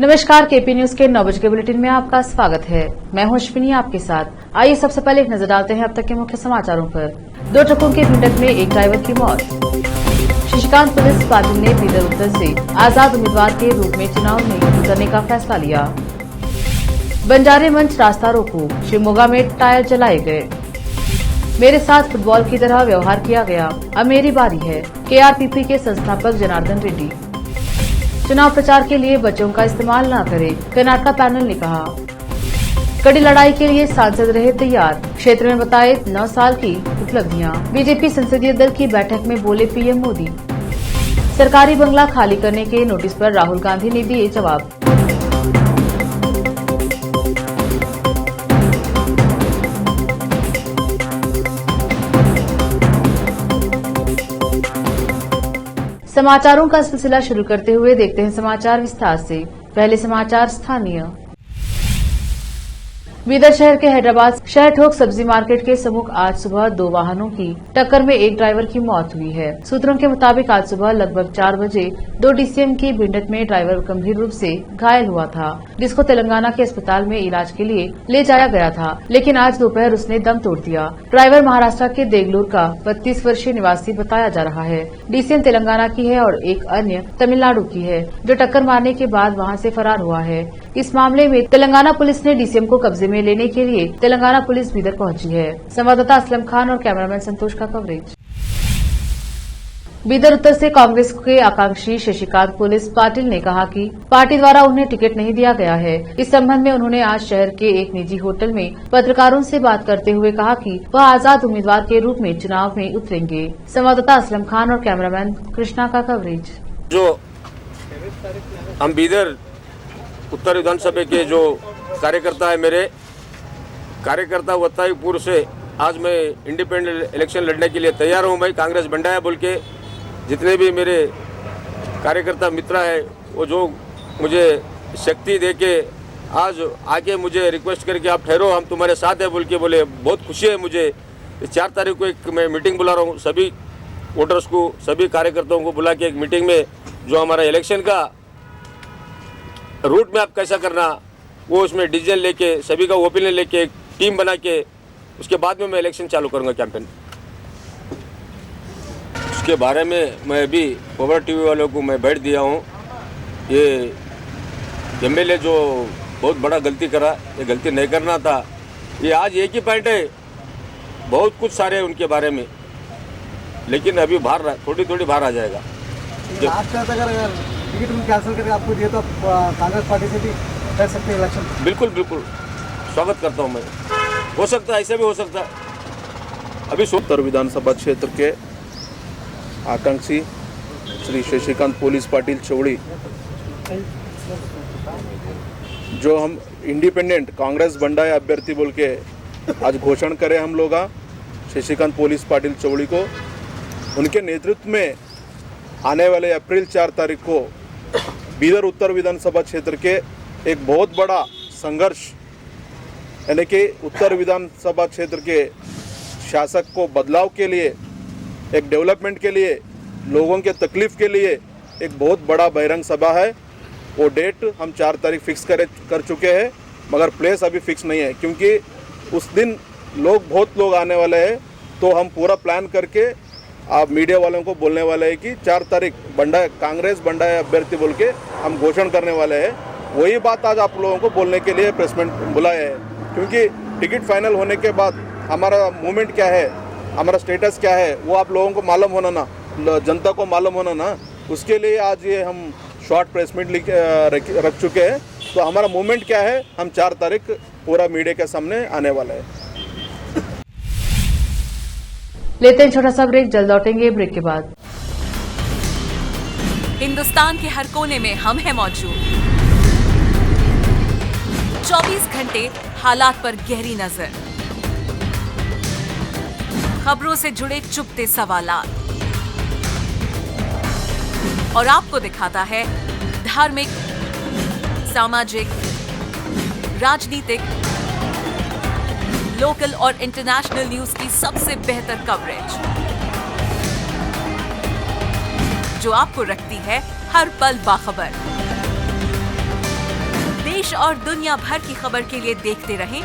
नमस्कार, KP news के 9 बजे के बुलेटिन में आपका स्वागत है। मैं हूं अश्विनी आपके साथ। आइए सबसे पहले एक नजर डालते हैं अब तक के मुख्य समाचारों पर। 2 ट्रकों की भिड़ंत में एक ड्राइवर की मौत। शशिकांत पुलिस पाटिल ने बीदर उत्तर से आजाद उम्मीदवार के रूप में चुनाव में उतरने का फैसला लिया। बंजारे मंच रास्ता रोको, शिवमोगा में टायर जलाए गए। मेरे साथ फुटबॉल की तरह व्यवहार किया गया, अब मेरी बारी है, केआरपीपी के संस्थापक जनार्दन रेड्डी। चुनाव प्रचार के लिए बच्चों का इस्तेमाल न करें, कर्नाटका पैनल ने कहा। कड़ी लड़ाई के लिए सांसद रहे तैयार, क्षेत्र में बताए 9 साल की उपलब्धियां। बीजेपी संसदीय दल की बैठक में बोले पीएम मोदी। सरकारी बंगला खाली करने के नोटिस पर राहुल गांधी ने दिए जवाब। समाचारों का सिलसिला शुरू करते हुए देखते हैं समाचार विस्तार से। पहले समाचार स्थानीय। बीदर शहर के हैदराबाद शहर ठोक सब्जी मार्केट के सम्मुख आज सुबह 2 वाहनों की टक्कर में एक ड्राइवर की मौत हुई है। सूत्रों के मुताबिक आज सुबह लगभग 4 बजे 2 डीसीएम की भिड़ंत में ड्राइवर गंभीर रूप से घायल हुआ था, जिसको तेलंगाना के अस्पताल में इलाज के लिए ले जाया गया था, लेकिन आज दोपहर उसने दम तोड़ दिया। ड्राइवर महाराष्ट्र के देगलूर का 32 वर्षीय निवासी बताया जा रहा है। डीसीएम तेलंगाना की है और एक अन्य तमिलनाडु की है, जो टक्कर मारने के बाद वहां से फरार हुआ है। इस मामले में तेलंगाना पुलिस ने डीसीएम को कब्जे में लेने के लिए तेलंगाना पुलिस बीदर पहुंची है। संवाददाता असलम खान और कैमरामैन संतोष का कवरेज। बीदर उत्तर से कांग्रेस के आकांक्षी शशिकांत पुलिस पाटिल ने कहा कि पार्टी द्वारा उन्हें टिकट नहीं दिया गया है। इस संबंध में उन्होंने आज शहर के एक निजी होटल में पत्रकारों से बात करते हुए कहा कि वह आजाद उम्मीदवार के रूप में चुनाव में उतरेंगे। संवाददाता असलम खान और कैमरामैन कृष्णा का कवरेज। जो हम बीदर उत्तर विधानसभा के जो कार्यकर्ता है, मेरे कार्यकर्ता वत्ताईपुर से आज मैं इंडिपेंडेंट इलेक्शन लड़ने के लिए तैयार हूं। भाई कांग्रेस बंडाया बोल के जितने भी मेरे कार्यकर्ता मित्र है, वो जो मुझे शक्ति दे के आज आके मुझे रिक्वेस्ट करके आप ठहरो, हम तुम्हारे साथ है बोल के बोले। बहुत खुशी है मुझे। 4 तारीख को एक मैं मीटिंग बुला रहा हूँ, सभी वोटर्स को, सभी कार्यकर्ताओं को बुला के एक मीटिंग में जो हमारा इलेक्शन का रूट मैप कैसा करना, वो उसमें डिसीजन लेके सभी का ओपिनियन लेके एक टीम बना के उसके बाद में मैं इलेक्शन चालू करूंगा कैंपेन। उसके बारे में मैं अभी पवर टीवी वालों को मैं बैठ दिया हूँ। ये एमएलए जो बहुत बड़ा गलती करा, ये गलती नहीं करना था। ये आज एक ही पॉइंट है, बहुत कुछ सारे उनके बारे में, लेकिन अभी बाहर थोड़ी बाहर आ जाएगा। टिकट कैंसिल करके आपको दिया तो कांग्रेस पार्टी से भी कर सकते हैं इलेक्शन। बिल्कुल स्वागत करता हूं मैं। हो सकता है, ऐसा भी हो सकता है। अभी उत्तर विधानसभा क्षेत्र के आकांक्षी श्री शशिकांत पुलिस पाटिल चौड़ी, जो हम इंडिपेंडेंट कांग्रेस बंडाया अभ्यर्थी बोल के आज घोषणा करें हम लोग शशिकांत पुलिस पाटिल चौड़ी को, उनके नेतृत्व में आने वाले अप्रैल 4 तारीख को बीदर उत्तर विधानसभा क्षेत्र के एक बहुत बड़ा संघर्ष, यानी कि उत्तर विधानसभा क्षेत्र के शासक को बदलाव के लिए, एक डेवलपमेंट के लिए, लोगों के तकलीफ के लिए एक बहुत बड़ा बहिरंग सभा है। वो डेट हम 4 तारीख फिक्स कर चुके हैं, मगर प्लेस अभी फिक्स नहीं है, क्योंकि उस दिन बहुत लोग आने वाले हैं। तो हम पूरा प्लान करके आप मीडिया वालों को बोलने वाले हैं कि 4 तारीख कांग्रेस बंडाया अभ्यर्थी बोल के हम घोषणा करने वाले हैं। वही बात आज आप लोगों को बोलने के लिए प्रेस मीट बुलाया है, क्योंकि टिकट फाइनल होने के बाद हमारा मूवमेंट क्या है, हमारा स्टेटस क्या है, वो आप लोगों को मालूम होना ना, जनता को मालूम होना ना, उसके लिए आज ये हम शॉर्ट प्रेस मीट रख चुके हैं। तो हमारा मूवमेंट क्या है, हम 4 तारीख पूरा मीडिया के सामने आने वाला है। लेते हैं छोटा सा ब्रेक, जल्द लौटेंगे ब्रेक के बाद। हिंदुस्तान के हर कोने में हम हैं मौजूद। 24 घंटे हालात पर गहरी नजर, खबरों से जुड़े चुपते सवालात, और आपको दिखाता है धार्मिक, सामाजिक, राजनीतिक, लोकल और इंटरनेशनल न्यूज की सबसे बेहतर कवरेज, जो आपको रखती है हर पल बाखबर। देश और दुनिया भर की खबर के लिए देखते रहें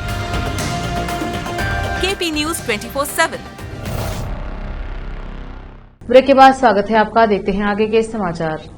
केपी न्यूज 24/7। ब्रेक के बाद स्वागत है आपका। देखते हैं आगे के समाचार।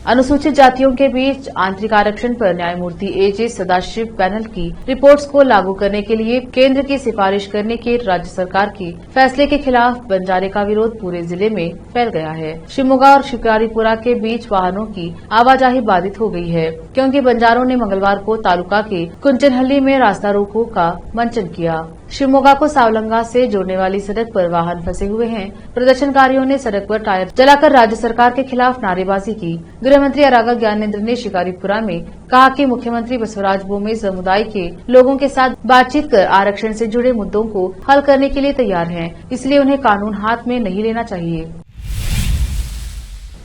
अनुसूचित जातियों के बीच आंतरिक आरक्षण पर न्यायमूर्ति एजे सदाशिव पैनल की रिपोर्ट्स को लागू करने के लिए केंद्र की सिफारिश करने के राज्य सरकार के फैसले के खिलाफ बंजारे का विरोध पूरे जिले में फैल गया है। शिवमोगा और शिकारीपुरा के बीच वाहनों की आवाजाही बाधित हो गई है, क्योंकि बंजारों ने मंगलवार को तालुका के कुंचनहल्ली में रास्ता रोको का मंचन किया। शिवमोगा को सावलंगा से जोड़ने वाली सड़क पर वाहन फंसे हुए हैं। प्रदर्शनकारियों ने सड़क पर टायर जलाकर राज्य सरकार के खिलाफ नारेबाजी की। गृह मंत्री अरागा ज्ञानेंद्र ने शिकारीपुरा में कहा कि मुख्यमंत्री बसवराज बोम्मई समुदाय के लोगों के साथ बातचीत कर आरक्षण से जुड़े मुद्दों को हल करने के लिए तैयार हैं, इसलिए उन्हें कानून हाथ में नहीं लेना चाहिए।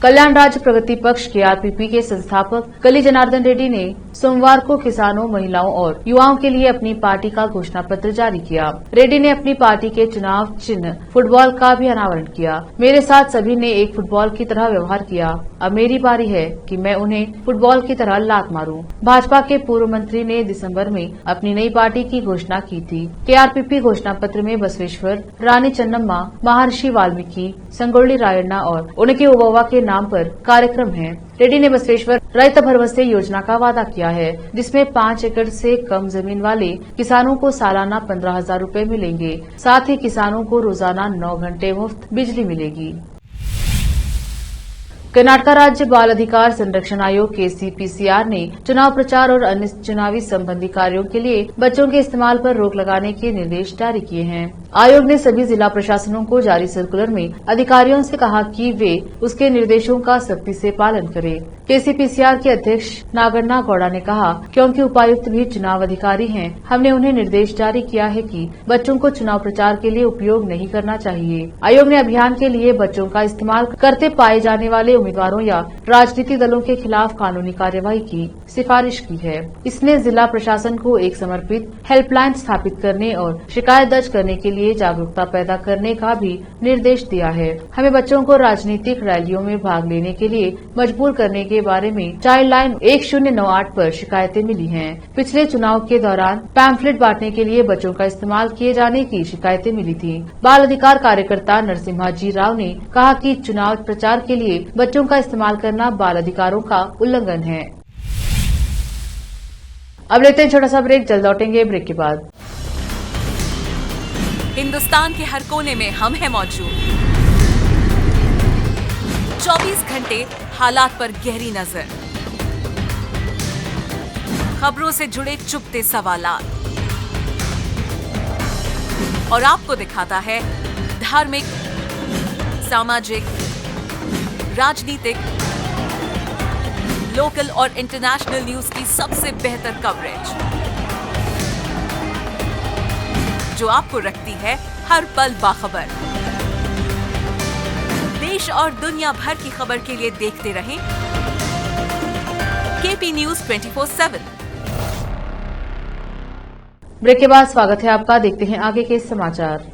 कल्याण राज्य प्रगति पक्ष KRPP के संस्थापक कली जनार्दन रेड्डी ने सोमवार को किसानों, महिलाओं और युवाओं के लिए अपनी पार्टी का घोषणा पत्र जारी किया। रेड्डी ने अपनी पार्टी के चुनाव चिन्ह फुटबॉल का भी अनावरण किया। मेरे साथ सभी ने एक फुटबॉल की तरह व्यवहार किया। अब मेरी बारी है कि मैं उन्हें फुटबॉल की तरह लात मारूं। भाजपा के पूर्व मंत्री ने दिसंबर में अपनी नई पार्टी की घोषणा की थी। KRPP घोषणा पत्र में बसवेश्वर, रानी चन्नम्मा, महर्षि वाल्मीकि, संगोली रायण्णा और उनके ओबव्वा के नाम पर कार्यक्रम है। रेड्डी ने बसवेश्वर रैत भरवसे योजना का वादा किया है, जिसमें 5 एकड़ से कम जमीन वाले किसानों को सालाना 15,000 रूपए मिलेंगे। साथ ही किसानों को रोजाना 9 घंटे मुफ्त बिजली मिलेगी। कर्नाटक राज्य बाल अधिकार संरक्षण आयोग KCPCR ने चुनाव प्रचार और अन्य चुनावी संबंधी कार्यों के लिए बच्चों के इस्तेमाल पर रोक लगाने के निर्देश जारी किए हैं। आयोग ने सभी जिला प्रशासनों को जारी सर्कुलर में अधिकारियों से कहा कि वे उसके निर्देशों का सख्ती से पालन करें। KCPCR के अध्यक्ष नागन्ना गौड़ा ने कहा, क्योंकि उपायुक्त भी चुनाव अधिकारी हैं, हमने उन्हें निर्देश जारी किया है कि बच्चों को चुनाव प्रचार के लिए उपयोग नहीं करना चाहिए। आयोग ने अभियान के लिए बच्चों का इस्तेमाल करते पाए जाने वाले उम्मीदवारों या राजनीतिक दलों के खिलाफ कानूनी कार्यवाही की सिफारिश की है। इसने जिला प्रशासन को एक समर्पित हेल्पलाइन स्थापित करने और शिकायत दर्ज करने के लिए जागरूकता पैदा करने का भी निर्देश दिया है। हमें बच्चों को राजनीतिक रैलियों में भाग लेने के लिए मजबूर करने के बारे में चाइल्ड लाइन 1098 पर शिकायतें मिली हैं। पिछले चुनाव के दौरान पैम्फलेट बांटने के लिए बच्चों का इस्तेमाल किए जाने की शिकायतें मिली थी। बाल अधिकार कार्यकर्ता नरसिम्हा जी राव ने कहा कि चुनाव प्रचार के लिए बच्चों का इस्तेमाल करना बाल अधिकारों का उल्लंघन है। अब लेते हैं छोटा सा ब्रेक, जल्द लौटेंगे ब्रेक के बाद। हिंदुस्तान के हर कोने में हम हैं मौजूद। 24 घंटे हालात पर गहरी नजर, खबरों से जुड़े चुपते सवालात और आपको दिखाता है धार्मिक, सामाजिक, राजनीतिक, लोकल और इंटरनेशनल न्यूज की सबसे बेहतर कवरेज, जो आपको रखती है हर पल बाखबर। देश और दुनिया भर की खबर के लिए देखते रहें केपी न्यूज 24/7। ब्रेक के बाद स्वागत है आपका। देखते हैं आगे के समाचार।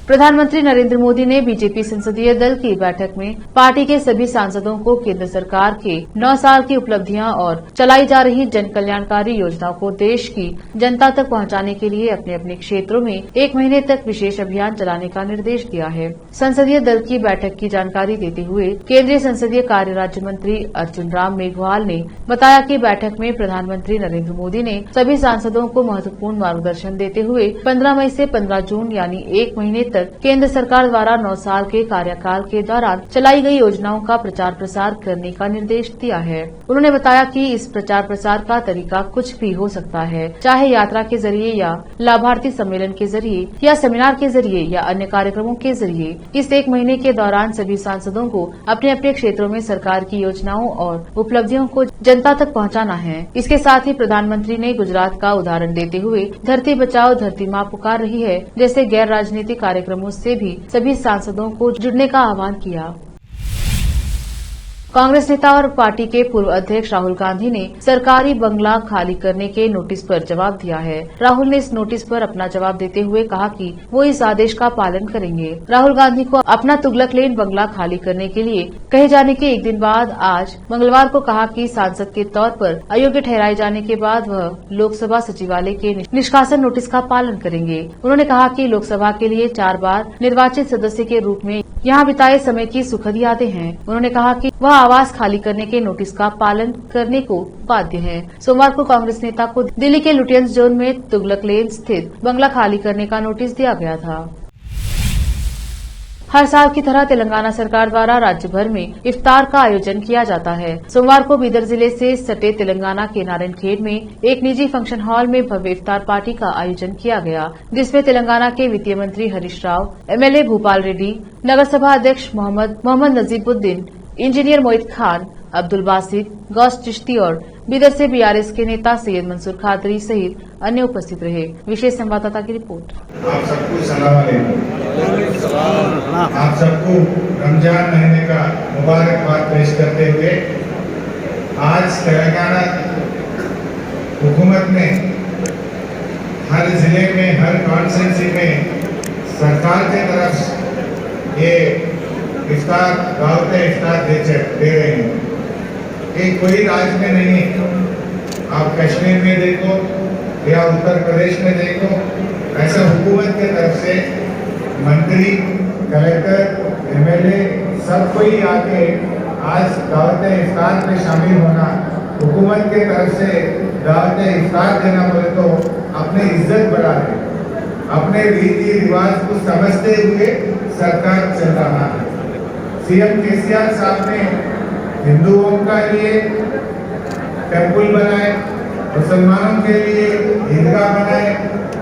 प्रधानमंत्री नरेंद्र मोदी ने बीजेपी संसदीय दल की बैठक में पार्टी के सभी सांसदों को केंद्र सरकार के 9 साल की उपलब्धियां और चलाई जा रही जन कल्याणकारी योजनाओं को देश की जनता तक पहुंचाने के लिए अपने अपने क्षेत्रों में 1 महीने तक विशेष अभियान चलाने का निर्देश दिया है। संसदीय दल की बैठक की जानकारी देते हुए केंद्रीय संसदीय कार्य राज्य मंत्री अर्जुन राम मेघवाल ने बताया कि बैठक में प्रधानमंत्री नरेंद्र मोदी ने सभी सांसदों को महत्वपूर्ण मार्गदर्शन देते हुए 15 मई से 15 जून यानी 1 महीने तक केंद्र सरकार द्वारा 9 साल के कार्यकाल के दौरान चलाई गई योजनाओं का प्रचार प्रसार करने का निर्देश दिया है। उन्होंने बताया कि इस प्रचार प्रसार का तरीका कुछ भी हो सकता है, चाहे यात्रा के जरिए या लाभार्थी सम्मेलन के जरिए या सेमिनार के जरिए या अन्य कार्यक्रमों के जरिए। इस 1 महीने के दौरान सभी सांसदों को अपने अपने क्षेत्रों में सरकार की योजनाओं और उपलब्धियों को जनता तक पहुंचाना है। इसके साथ ही प्रधानमंत्री ने गुजरात का उदाहरण देते हुए धरती बचाओ धरती माँ पुकार रही है जैसे गैर राजनीतिक कार्यक्रमों से भी सभी सांसदों को जुड़ने का आह्वान किया। कांग्रेस नेता और पार्टी के पूर्व अध्यक्ष राहुल गांधी ने सरकारी बंगला खाली करने के नोटिस पर जवाब दिया है। राहुल ने इस नोटिस पर अपना जवाब देते हुए कहा कि वो इस आदेश का पालन करेंगे। राहुल गांधी को अपना तुगलक लेन बंगला खाली करने के लिए कहे जाने के एक दिन बाद आज मंगलवार को कहा कि सांसद के तौर पर अयोग्य ठहराए जाने के बाद वह लोकसभा सचिवालय के निष्कासन नोटिस का पालन करेंगे। उन्होंने कहा कि लोकसभा के लिए 4 बार निर्वाचित सदस्य के रूप में यहाँ बिताए समय की सुखद यादें हैं। उन्होंने कहा कि वह आवास खाली करने के नोटिस का पालन करने को बाध्य है। सोमवार को कांग्रेस नेता को दिल्ली के लुटियंस जोन में तुगलक लेन स्थित बंगला खाली करने का नोटिस दिया गया था। हर साल की तरह तेलंगाना सरकार द्वारा राज्य भर में इफ्तार का आयोजन किया जाता है। सोमवार को बीदर जिले से सटे तेलंगाना के नारायणखेड़ में एक निजी फंक्शन हॉल में भव्य इफ्तार पार्टी का आयोजन किया गया, जिसमें तेलंगाना के वित्तीय मंत्री हरीश राव, एमएलए भूपाल रेड्डी, नगर सभा अध्यक्ष मोहम्मद नजीबुद्दीन, इंजीनियर मोहित खान, अब्दुल बासित, गौस चिश्ती और बीदर से बीआरएस के नेता सैयद मंसूर खादरी सहित अन्य उपस्थित रहे। विशेष संवाददाता की रिपोर्ट। आप सबको सलाम अलैकुम। आप सबको रमजान महीने का मुबारकबाद पेश करते हुए आज तेलंगाना हुकूमत ने हर जिले में, हर कॉन्स्टिट्यूंसी में सरकार की तरफ ये इफ्तार दावत इफ्तार दे रहे हैं। ये कोई राज्य में नहीं है। आप कश्मीर में देखो या उत्तर प्रदेश में देखो, ऐसा हुकूमत की तरफ से मंत्री, कलेक्टर, एमएलए सब कोई आके आज दावत इफ्तार में शामिल होना, हुकूमत की तरफ से दावत इफ्तार देना बोले तो अपने इज्जत बढ़ा है, अपने रीति रिवाज को समझते हुए सरकार चल रहा है। सीएम केसीआर साहब ने हिंदुओं का लिए टेम्पल बनाए, मुसलमानों के लिए ईदगाह बनाए,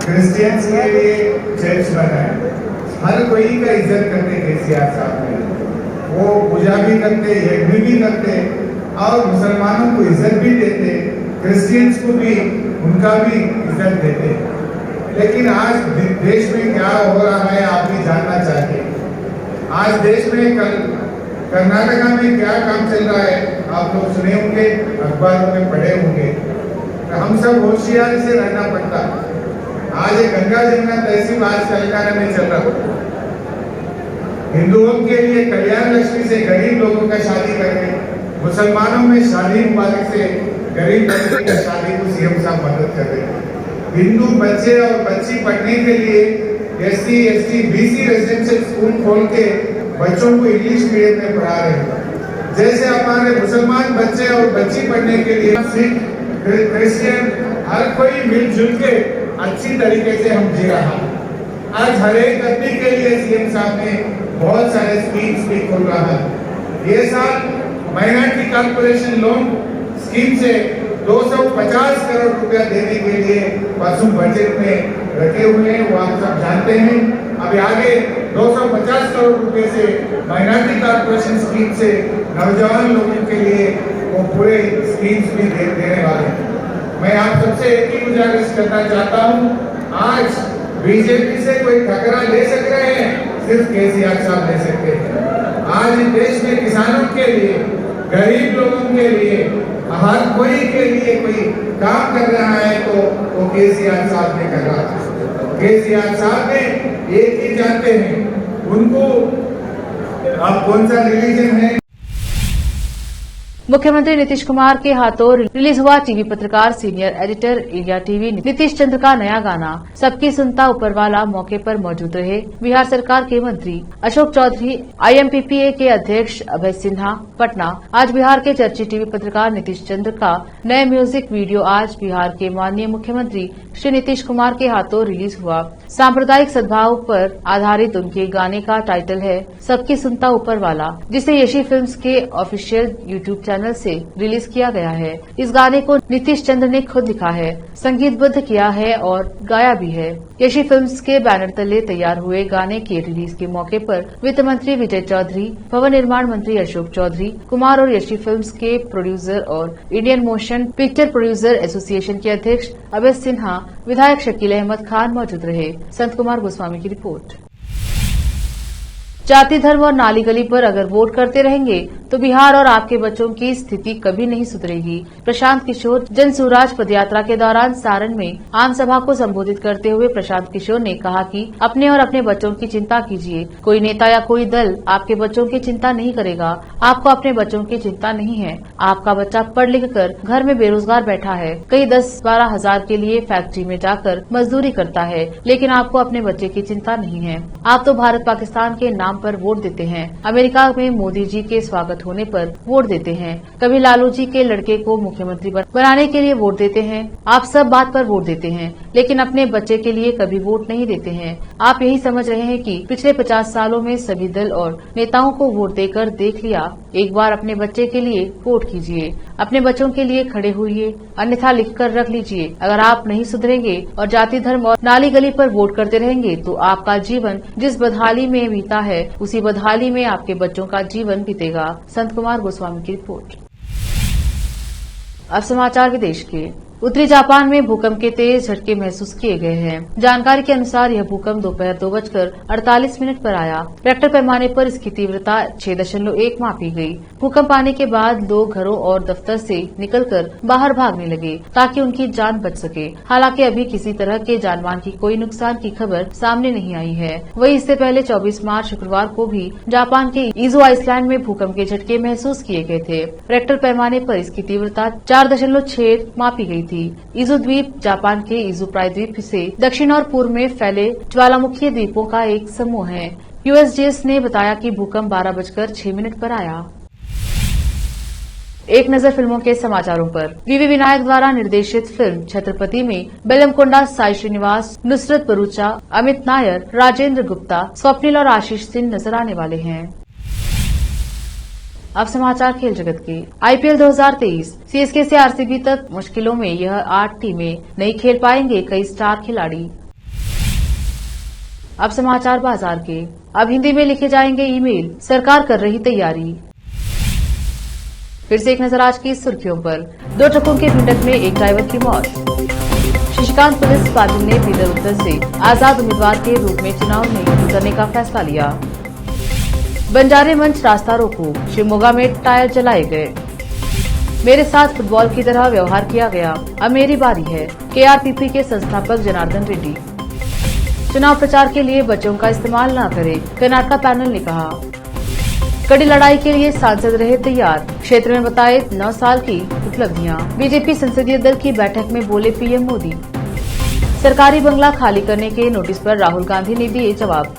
क्रिश्चियंस के लिए चर्च बनाए। हर कोई का इज्जत करते केसीआर साहब ने। वो पूजा भी करते, यज्ञ भी करते और मुसलमानों को इज्जत भी देते, क्रिश्चियंस को भी उनका भी इज्जत देते। लेकिन आज देश में क्या हो रहा है आप भी जानना चाहिए। आज देश में कर्नाटका में क्या काम चल रहा है आप लोग सुने होंगे, अखबारों में पढ़े होंगे। तो हम सब होशियारी से रहना पड़ता। आज एक गंगा जमुना तहसील आज तेलंगाना में चल रहा है। हिंदुओं के लिए कल्याण लक्ष्मी से गरीब लोगों का शादी करके, मुसलमानों में शादी मुबारक से गरीब बच्चे का शादी को सीएम साहब मदद कर रहे हैं। हिंदू बच्चे और बच्ची पढ़ने के लिए SC, ST, BC residential school खोल के बच्चों को इंग्लिश मीडियम में पढ़ा रहे हैं। जैसे हमारे मुसलमान बच्चे और बच्ची पढ़ने के लिए सिख, क्रिश्चियन हर कोई मिलजुल के अच्छी तरीके से हम जी रहा है। आज हर एक आदमी के लिए सीएम साहब ने बहुत सारे स्कीम्स भी खोल रहा है। ये साल माइनॉरिटी कॉर्पोरेशन लोन स्कीम से 250 करोड़ रुपया देने के लिए परसों बजट में रखे हुए हैं, वो आप सब जानते हैं। अभी आगे 250 करोड़ रुपए से माइनॉरिटी कॉर्पोरेशन स्कीम से नौजवान लोगों के लिए वो पूरे स्कीम्स भी देने वाले हैं। मैं आप सबसे एक ही गुजारिश करना चाहता हूँ, आज बीजेपी से कोई ठकरा ले सक रहे हैं, सिर्फ केसीआर साहब ले सकते हैं। आज इस देश में किसानों के लिए, गरीब लोगों के लिए, हर कोई के लिए कोई काम कर रहा है तो वो केसीआर साहब ने कर रहा है। केसीआर साहब ने एक ही जानते हैं, उनको अब कौन सा रिलीजन है। मुख्यमंत्री नीतीश कुमार के हाथों रिलीज हुआ टीवी पत्रकार senior editor India TV Nitish Chandra का नया गाना सबकी सुनता ऊपर वाला मौके पर मौजूद रहे बिहार सरकार के मंत्री अशोक चौधरी, आईएमपीपीए के अध्यक्ष अभय सिन्हा पटना। आज बिहार के चर्चित टीवी पत्रकार नीतीश चंद्र का नया म्यूजिक वीडियो आज बिहार के माननीय मुख्यमंत्री श्री नीतीश कुमार के हाथों रिलीज हुआ। सांप्रदायिक सद्भाव पर आधारित उनके गाने का टाइटल है सबकी सुनता ऊपर वाला, जिसे यशी फिल्म्स के ऑफिशियल यूट्यूब चैनल से रिलीज किया गया है। इस गाने को नीतीश चंद्र ने खुद लिखा है, संगीतबद्ध किया है और गाया भी है। यशी फिल्म्स के बैनर तले तैयार हुए गाने के रिलीज के मौके पर वित्त मंत्री विजय चौधरी, भवन निर्माण मंत्री अशोक चौधरी, कुमार और यशी फिल्म्स के प्रोड्यूसर और Indian motion picture producer association के अध्यक्ष अभय सिन्हा, विधायक शकील अहमद खान मौजूद रहे। संत कुमार गोस्वामी की रिपोर्ट। जाति, धर्म और नाली गली पर अगर वोट करते रहेंगे तो बिहार और आपके बच्चों की स्थिति कभी नहीं सुधरेगी। प्रशांत किशोर जन स्वराज पदयात्रा के दौरान सारण में आम सभा को संबोधित करते हुए प्रशांत किशोर ने कहा कि अपने और अपने बच्चों की चिंता कीजिए। कोई नेता या कोई दल आपके बच्चों की चिंता नहीं करेगा। आपको अपने बच्चों की चिंता नहीं है। आपका बच्चा पढ़ लिख कर घर में बेरोजगार बैठा है, कई 10-12 हजार के लिए फैक्ट्री में जाकर मजदूरी करता है, लेकिन आपको अपने बच्चे की चिंता नहीं है। आप तो भारत पाकिस्तान के नाम पर वोट देते हैं, अमेरिका में मोदी जी के स्वागत होने पर वोट देते हैं, कभी लालू जी के लड़के को मुख्यमंत्री बनाने के लिए वोट देते हैं। आप सब बात पर वोट देते हैं, लेकिन अपने बच्चे के लिए कभी वोट नहीं देते हैं। आप यही समझ रहे हैं कि पिछले 50 सालों में सभी दल और नेताओं को वोट देकर देख लिया। एक बार अपने बच्चे के लिए वोट कीजिए, अपने बच्चों के लिए खड़े होइए, अन्यथा लिखकर रख लीजिए। अगर आप नहीं सुधरेंगे और जाति, धर्म और नाली गली पर वोट करते रहेंगे तो आपका जीवन जिस बदहाली में बीता है उसी बदहाली में आपके बच्चों का जीवन बीतेगा। संत कुमार गोस्वामी की रिपोर्ट। अब समाचार विदेश के। उत्तरी जापान में भूकंप के तेज झटके महसूस किए गए हैं। जानकारी के अनुसार यह भूकंप दोपहर 2:48 पर आया। रिक्टर पैमाने पर इसकी तीव्रता 6.1 मापी गई। भूकंप आने के बाद लोग घरों और दफ्तर से निकलकर बाहर भागने लगे ताकि उनकी जान बच सके। हालांकि अभी किसी तरह के जानमाल की कोई नुकसान की खबर सामने नहीं आई है। वहीं इससे पहले 24 मार्च शुक्रवार को भी जापान के इजू आइसलैंड में भूकंप के झटके महसूस किए गए थे। रिक्टर पैमाने पर इसकी तीव्रता 4.6 मापी गई थी। इजू द्वीप जापान के इजू प्रायद्वीप से दक्षिण और पूर्व में फैले ज्वालामुखी द्वीपों का एक समूह है। यूएसजीएस ने बताया कि भूकंप 12:06 पर आया। एक नजर फिल्मों के समाचारों पर। वीवी विनायक द्वारा निर्देशित फिल्म छत्रपति में बेलमकोंडा साई श्रीनिवास, नुसरत भरूचा, अमित नायर, राजेंद्र गुप्ता, स्वप्निल और आशीष सिंह नजर आने वाले हैं। अब समाचार खेल जगत के। आईपीएल 2023 सीएसके से आरसीबी तक मुश्किलों में यह 8 टीमें नहीं खेल पाएंगे कई स्टार खिलाड़ी। अब समाचार बाजार के। अब हिंदी में लिखे जाएंगे ईमेल, सरकार कर रही तैयारी। फिर से एक नजर आज की सुर्खियों पर। 2 ट्रकों की भिड़ंत में एक ड्राइवर की मौत। शशिकांत पुलिस पाटिल ने बीदर उत्तर से आजाद उम्मीदवार के रूप में चुनाव में उतरने का फैसला लिया। बंजारे मंच रास्ता रोको, शिवमोगा में टायर जलाए गए। मेरे साथ फुटबॉल की तरह व्यवहार किया गया, अब मेरी बारी है, केआरपीपी के संस्थापक जनार्दन रेड्डी। चुनाव प्रचार के लिए बच्चों का इस्तेमाल न करें, कर्नाटका पैनल ने कहा। कड़ी लड़ाई के लिए सांसद रहे तैयार, क्षेत्र में बताए 9 साल की उपलब्धियां। बीजेपी संसदीय दल की बैठक में बोले पीएम मोदी। सरकारी बंगला खाली करने के नोटिस पर राहुल गांधी ने दिए जवाब।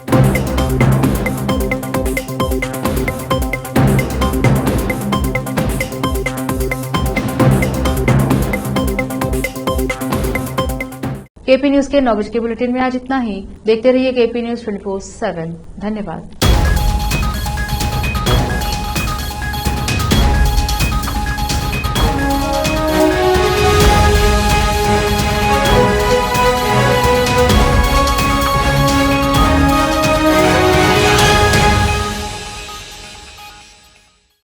केपी न्यूज के 9 बजे के बुलेटिन में आज इतना ही। देखते रहिए केपी न्यूज 24/7। धन्यवाद।